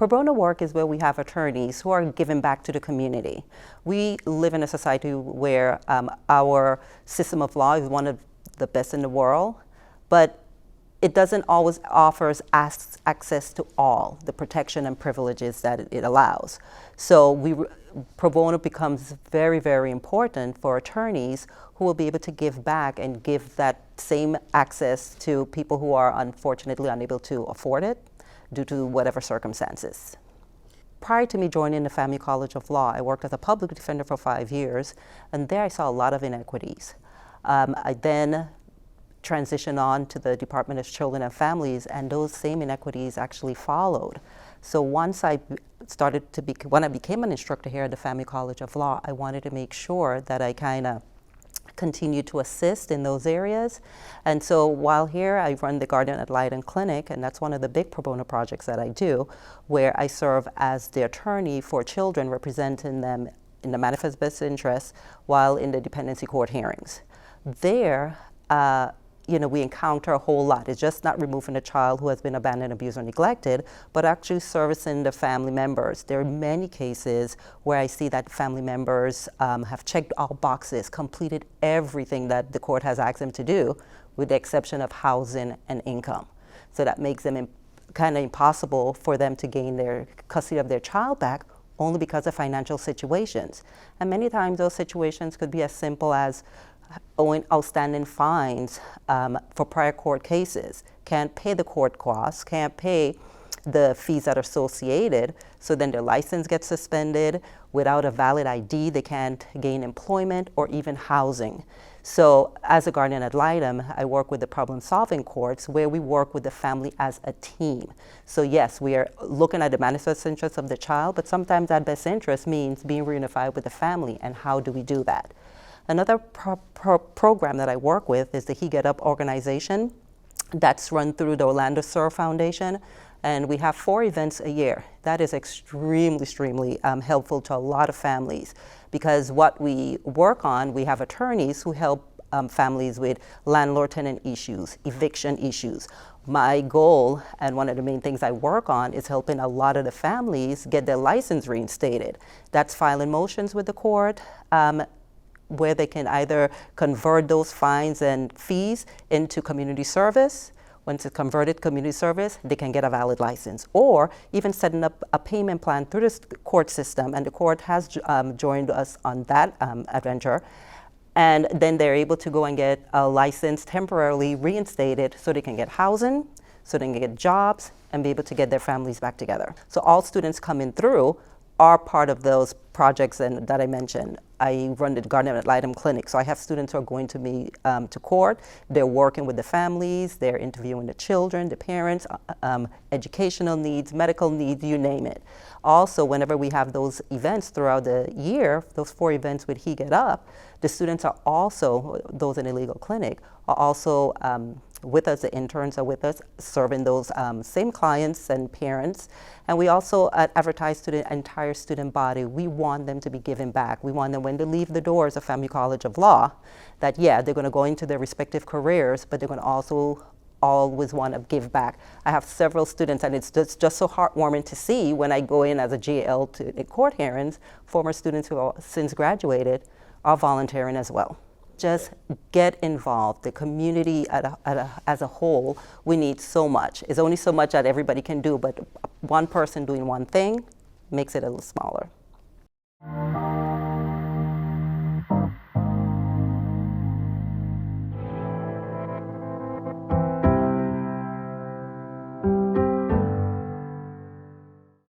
Pro bono work is where we have attorneys who are giving back to the community. We live in a society where our system of law is one of the best in the world, but it doesn't always offer access to all the protection and privileges that it allows. So pro bono becomes very, very important for attorneys who will be able to give back and give that same access to people who are unfortunately unable to afford it due to whatever circumstances. Prior to me joining the FAMU College of Law, I worked as a public defender for 5 years, and there I saw a lot of inequities. I then transitioned on to the Department of Children and Families, and those same inequities actually followed. So once when I became an instructor here at the FAMU College of Law, I wanted to make sure that I kind of continue to assist in those areas. And so while here, I run the Guardian Ad Litem Clinic, and that's one of the big pro bono projects that I do, where I serve as the attorney for children, representing them in the manifest best interest while in the dependency court hearings. There, we encounter a whole lot. It's just not removing a child who has been abandoned, abused, or neglected, but actually servicing the family members. There are many cases where I see that family members have checked all boxes, completed everything that the court has asked them to do, with the exception of housing and income. So that makes them kind of impossible for them to gain their custody of their child back, only because of financial situations. And many times those situations could be as simple as owing outstanding fines for prior court cases, can't pay the court costs, can't pay the fees that are associated, so then their license gets suspended. Without a valid ID, they can't gain employment or even housing. So as a guardian ad litem, I work with the problem-solving courts where we work with the family as a team. So yes, we are looking at the manifest interest of the child, but sometimes that best interest means being reunified with the family, and how do we do that? Another program that I work with is the He Get Up organization that's run through the Orlando Sur Foundation, and we have 4 events a year. That is extremely helpful to a lot of families, because what we work on, we have attorneys who help families with landlord-tenant issues, eviction issues. My goal, and one of the main things I work on, is helping a lot of the families get their license reinstated. That's filing motions with the court, where they can either convert those fines and fees into community service. Once it's converted community service, they can get a valid license, or even setting up a payment plan through the court system, and the court has joined us on that adventure. And then they're able to go and get a license temporarily reinstated so they can get housing, so they can get jobs, and be able to get their families back together. So all students coming through are part of those projects that I mentioned. I run the Guardian Ad Litem Clinic, so I have students who are going to me to court. They're working with the families, they're interviewing the children, the parents, educational needs, medical needs, you name it. Also, whenever we have those events throughout the year, those 4 events with He Get Up, the students are also, those in the legal clinic, are also with us, the interns are with us, serving those same clients and parents. And we also advertise to the entire student body. We want them to be giving back. We want them, when they leave the doors of FAMU College of Law, that yeah, they're gonna go into their respective careers, but they're gonna also always want to give back. I have several students, and it's just so heartwarming to see when I go in as a GL to court hearings, former students who have since graduated are volunteering as well. Just get involved. The community as a whole, we need so much. It's only so much that everybody can do, but one person doing one thing makes it a little smaller.